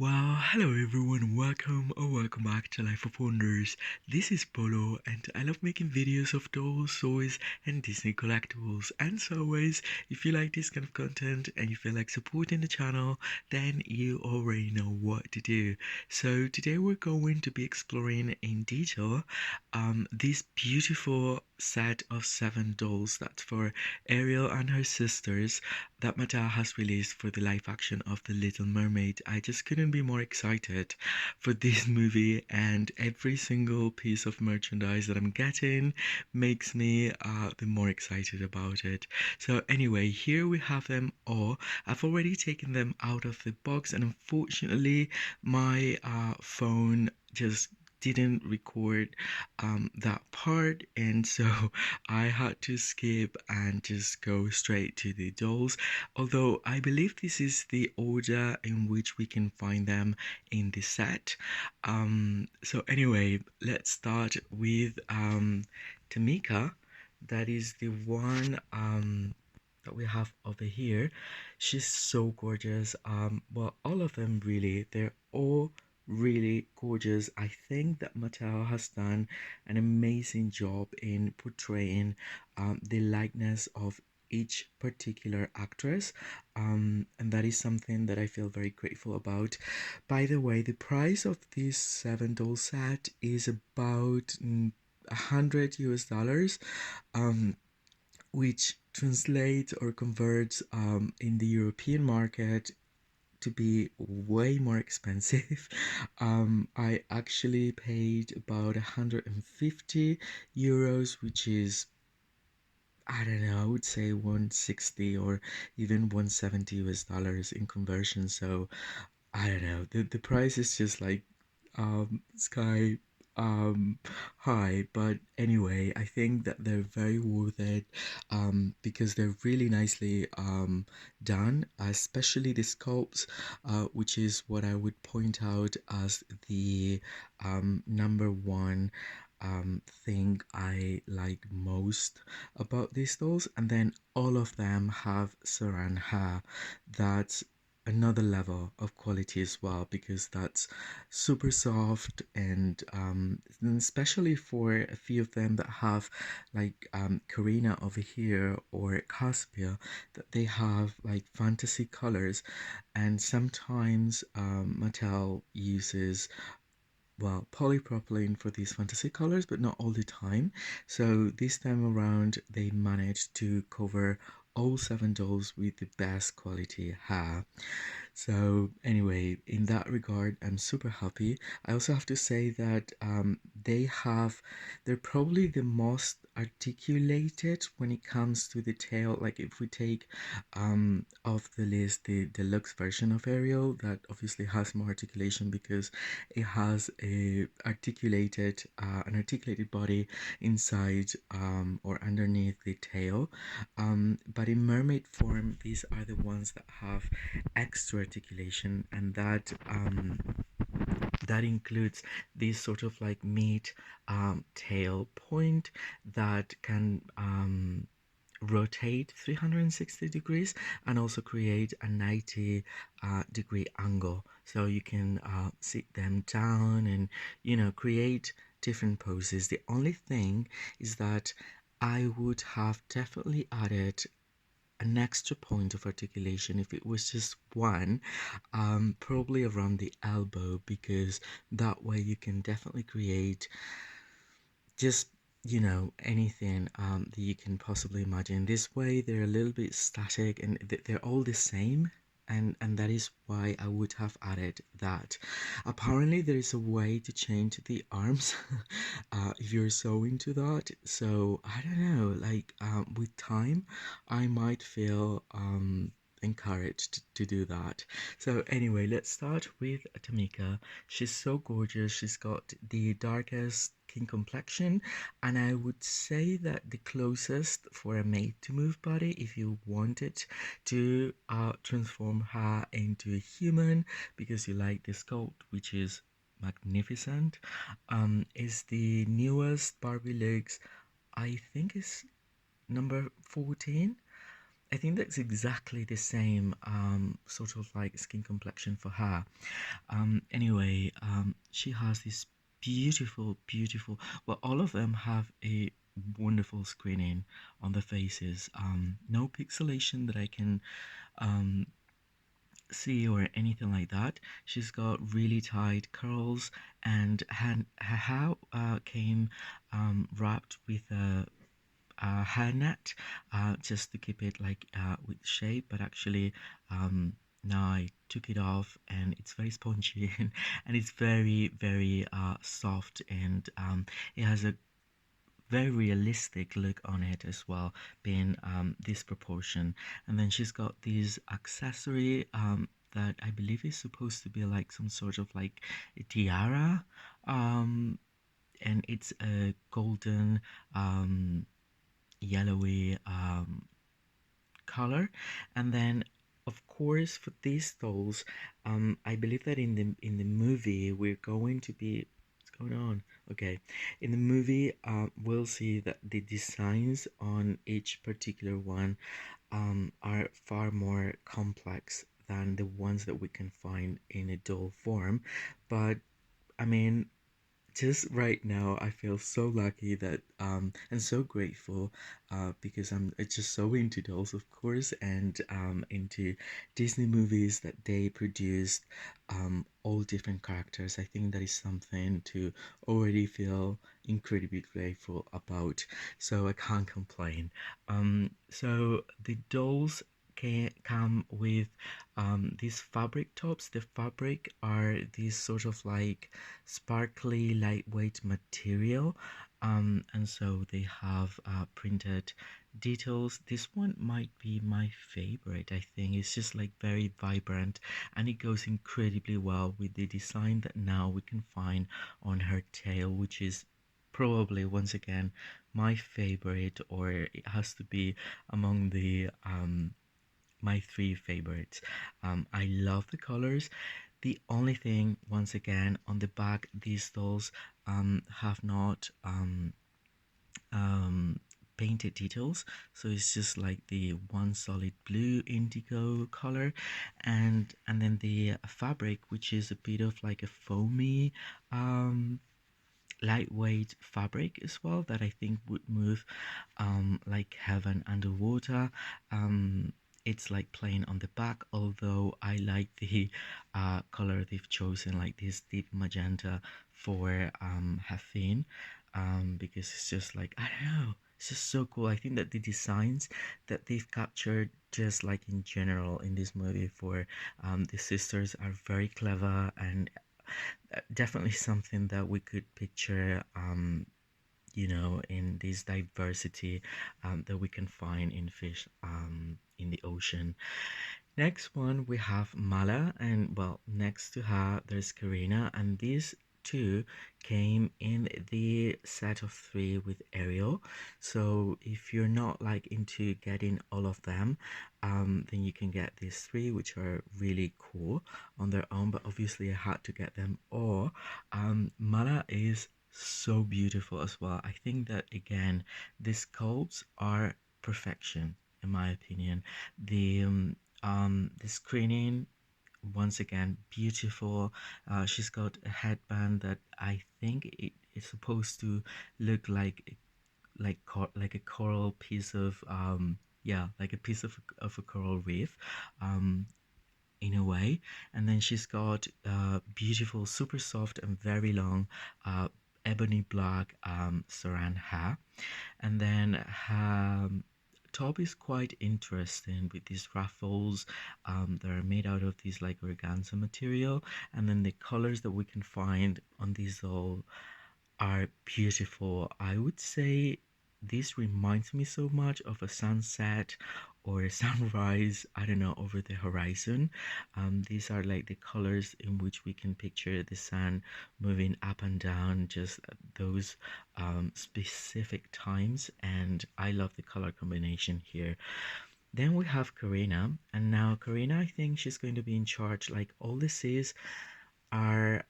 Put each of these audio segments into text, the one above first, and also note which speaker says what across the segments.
Speaker 1: Well, hello everyone, welcome or welcome back to Life of Wonders. This is Polo and I love making videos of dolls, toys and Disney collectibles. And so always, if you like this kind of content and you feel like supporting the channel, then you already know what to do. So today we're going to be exploring in detail this beautiful set of 7 dolls that's for Ariel and her sisters that Mattel has released for the live action of The Little Mermaid. I just couldn't be more excited for this movie, and every single piece of merchandise that I'm getting makes me the more excited about it. So anyway, here we have them all. I've already taken them out of the box, and unfortunately my phone just didn't record that part, and so I had to skip and just go straight to the dolls, although I believe this is the order in which we can find them in the set. So anyway, let's start with Tamika. That is the one that we have over here. She's so gorgeous. Well, all of them really, they're all really gorgeous. I think that Mattel has done an amazing job in portraying the likeness of each particular actress, and that is something that I feel very grateful about. By the way, the price of this 7 doll set is about 100 US dollars, um, which translates or converts in the European market to be way more expensive. I actually paid about 150 euros, which is, I don't know, I would say 160 or even 170 US dollars in conversion. So I don't know. The price is just like sky um high, but anyway, I think that they're very worth it because they're really nicely done, especially the sculpts, which is what I would point out as the number one thing I like most about these dolls. And then all of them have saran hair. That's another level of quality as well, because that's super soft, and especially for a few of them that have like Karina over here or Caspia, that they have like fantasy colors, and sometimes Mattel uses, well, polypropylene for these fantasy colors, but not all the time. So this time around, they managed to cover all 7 dolls with the best quality hair. So anyway, in that regard, I'm super happy. I also have to say that they're probably the most articulated when it comes to the tail. Like if we take off the list the deluxe version of Ariel, that obviously has more articulation because it has an articulated body inside or underneath the tail. But in mermaid form, these are the ones that have extra articulation, and that includes this sort of like mid tail point that can rotate 360 degrees and also create a 90 degree angle, so you can sit them down and create different poses. The only thing is that I would have definitely added an extra point of articulation if it was just one, probably around the elbow, because that way you can definitely create just anything that you can possibly imagine. This way they're a little bit static and they're all the same, and that is why I would have added that. Apparently there is a way to change the arms if you're so into that, so I don't know, like with time I might feel encouraged to do that. So anyway, let's start with Tamika. She's so gorgeous. She's got the darkest skin complexion, and I would say that the closest for a maid to move body, if you wanted to transform her into a human because you like the sculpt, which is magnificent, is the newest Barbie Legs. I think is number 14. I think that's exactly the same sort of like skin complexion for her. Anyway, she has this beautiful. Well, all of them have a wonderful screening on the faces. No pixelation that I can um, see or anything like that. She's got really tight curls, and her hair came wrapped with a hairnet just to keep it like with shape, but actually now I took it off and it's very spongy and it's very soft, and it has a very realistic look on it as well, being this proportion. And then she's got these accessory that I believe is supposed to be like some sort of like a tiara, um, and it's a golden yellowy color. And then of course for these dolls, I believe that in the movie we're going to be, what's going on, okay, in the movie we'll see that the designs on each particular one are far more complex than the ones that we can find in a doll form. But I mean, just right now I feel so lucky that and so grateful because I'm just so into dolls, of course, and into Disney movies that they produced all different characters. I think that is something to already feel incredibly grateful about, so I can't complain. So the dolls can come with these fabric tops. The fabric are these sort of like sparkly lightweight material, and so they have printed details. This one might be my favorite. I think it's just like very vibrant, and it goes incredibly well with the design that now we can find on her tail, which is probably once again my favorite, or it has to be among the my three favorites. I love the colors. The only thing, once again, on the back, these dolls have not um, painted details, so it's just like the one solid blue indigo color, and then the fabric, which is a bit of like a foamy lightweight fabric as well, that I think would move like heaven underwater. It's like plain on the back, although I like the color they've chosen, like this deep magenta for her fin, because it's just like, I don't know, it's just so cool. I think that the designs that they've captured, just like in general in this movie for the sisters, are very clever, and definitely something that we could picture, in this diversity that we can find in fish in the ocean. Next one, we have Mala, and well, next to her there's Karina, and these two came in the set of three with Ariel. So if you're not like into getting all of them, then you can get these three, which are really cool on their own. But obviously, I had to get them all. Mala is so beautiful as well. I think that again, the sculpts are perfection in my opinion. The screening, once again, beautiful. She's got a headband that I think it is supposed to look like a coral piece of yeah, like a piece of a coral reef, um in a way. And then she's got beautiful, super soft and very long ebony black saran hair. And then her top is quite interesting with these ruffles that are made out of these like organza material, and then the colors that we can find on these all are beautiful. I would say this reminds me so much of a sunset or a sunrise, I don't know, over the horizon. These are like the colors in which we can picture the sun moving up and down just at those specific times, and I love the color combination here. Then we have Karina, and now Karina, I think she's going to be in charge. Like all this is are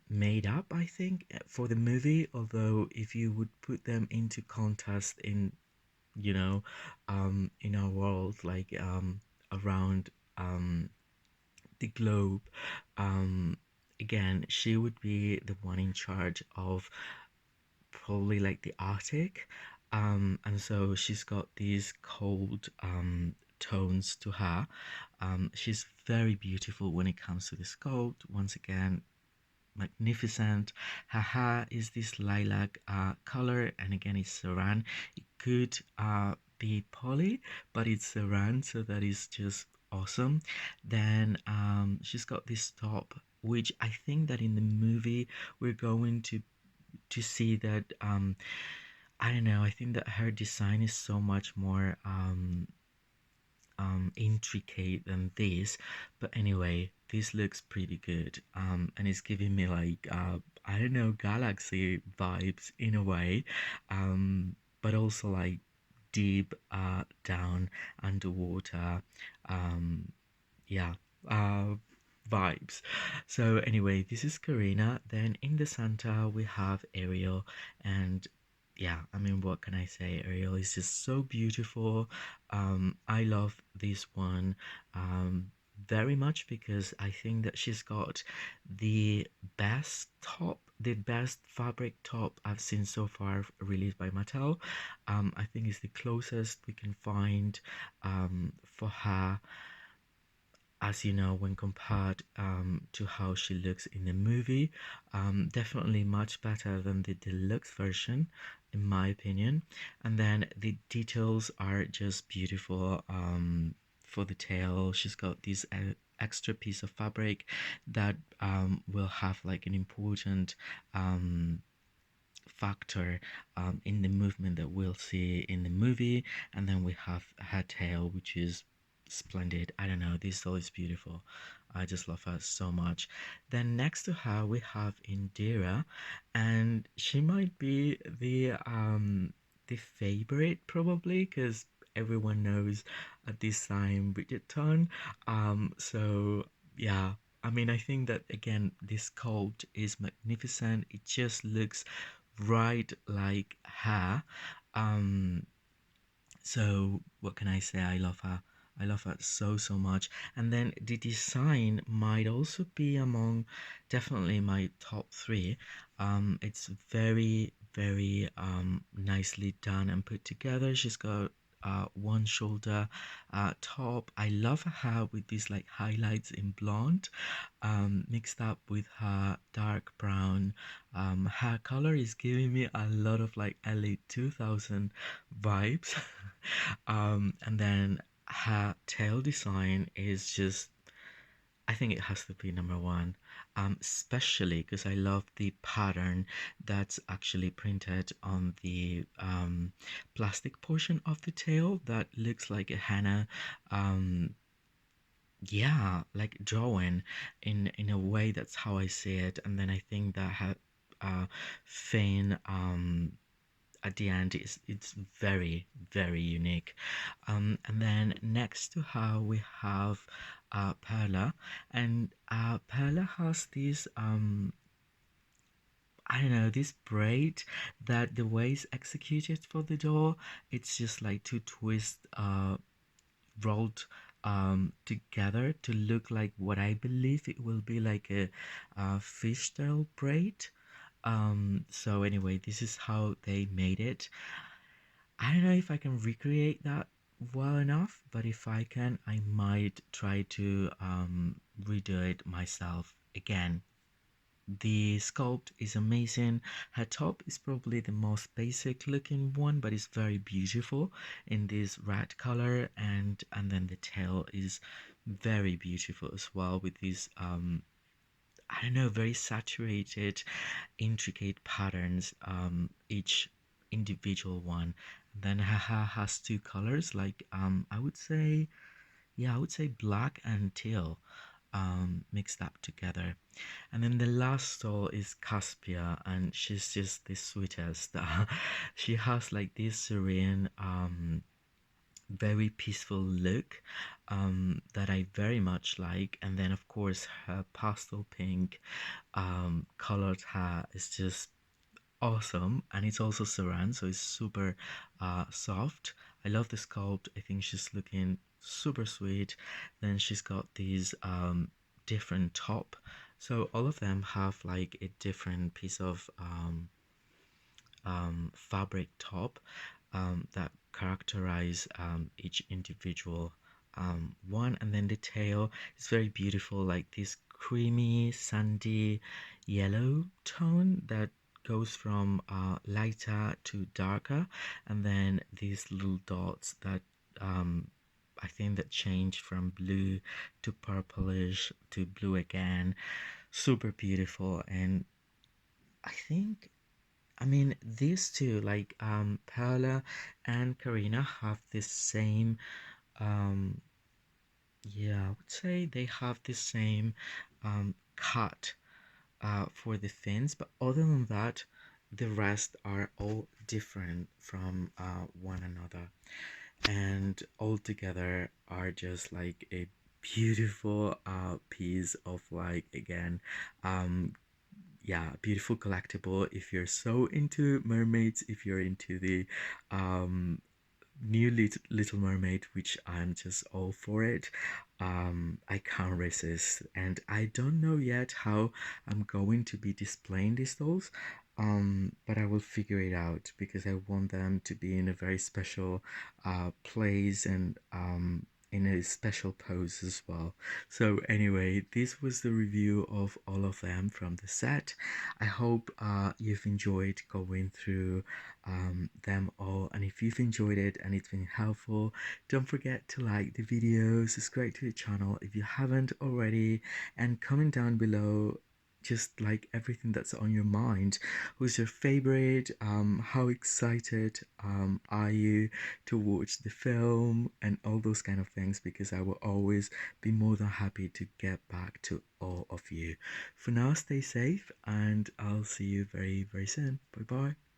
Speaker 1: made up, I think, for the movie. Although if you would put them into contest in you know, in our world, like around um, the globe. Um, Again, she would be the one in charge of probably like the Arctic. And so she's got these cold tones to her. She's very beautiful when it comes to the sculpt. Once again, magnificent. Her hair is this lilac color, and again, it's saran. It could be poly, but it's saran, so that is just awesome. Then she's got this top, which I think that in the movie we're going to see that I don't know. I think that her design is so much more intricate than this, but anyway, this looks pretty good, and it's giving me like I don't know, galaxy vibes in a way, but also like deep down underwater, um yeah, uh vibes. So anyway, this is Karina. Then in the center we have Ariel, and yeah, I mean, what can I say? Ariel is just so beautiful. I love this one very much because I think that she's got the best top, the best fabric top I've seen so far released by Mattel. I think it's the closest we can find for her, as you know, when compared to how she looks in the movie. Definitely much better than the deluxe version, in my opinion. And then the details are just beautiful. For the tail, she's got this extra piece of fabric that will have like an important factor in the movement that we'll see in the movie. And then we have her tail, which is splendid. I don't know, this doll is beautiful. I just love her so much. Then next to her we have Indira, and she might be the favorite probably because everyone knows at this time Bridgerton. So yeah, I mean, I think that again, this sculpt is magnificent. It just looks right like her. Um, so what can I say? I love her. I love her so so much. And then the design might also be among definitely my top three. It's very very nicely done and put together. She's got one shoulder top. I love her with these like highlights in blonde, mixed up with her dark brown hair color is giving me a lot of like LA 2000 vibes. And then her tail design is just, I think it has to be number one, especially because I love the pattern that's actually printed on the plastic portion of the tail that looks like a henna, um, yeah, like drawing in a way. That's how I see it. And then I think that had Fane at the end is it's very very unique. And then next to her we have Perla, and Perla has this I don't know, this braid that the way it's executed for the door, it's just like two twists rolled together to look like what I believe it will be like a fishtail braid. So anyway, this is how they made it. I don't know if I can recreate that well enough, but if I can, I might try to redo it myself again. The sculpt is amazing. Her top is probably the most basic looking one, but it's very beautiful in this red color, and then the tail is very beautiful as well with these I don't know, very saturated, intricate patterns, each individual one. Then her hair has two colors, like I would say, yeah, I would say black and teal, mixed up together. And then the last stall is Caspia, and she's just the sweetest. She has like this serene, very peaceful look that I very much like. And then, of course, her pastel pink colored hair is just awesome, and it's also saran, so it's super soft. I love the sculpt. I think she's looking super sweet. Then she's got these different top, so all of them have like a different piece of fabric top that characterize each individual one, and then the tail is very beautiful, like this creamy sandy yellow tone that goes from lighter to darker, and then these little dots that I think that change from blue to purplish to blue again. Super beautiful. And I think, I mean, these two, like Paola and Karina, have this same, um, yeah, I would say they have the same cut for the fins, but other than that, the rest are all different from one another, and all together are just like a beautiful piece of, like, again, um yeah, beautiful collectible if you're so into mermaids, if you're into the um new Little Mermaid, which I'm just all for it. I can't resist, and I don't know yet how I'm going to be displaying these dolls. But I will figure it out because I want them to be in a very special place, and in a special pose as well. So anyway, this was the review of all of them from the set. I hope you've enjoyed going through them all, and if you've enjoyed it and it's been helpful, don't forget to like the video, subscribe to the channel if you haven't already, and comment down below just like everything that's on your mind. Who's your favorite? How excited are you to watch the film, and all those kind of things, because I will always be more than happy to get back to all of you. For now, stay safe, and I'll see you very, very soon. Bye bye.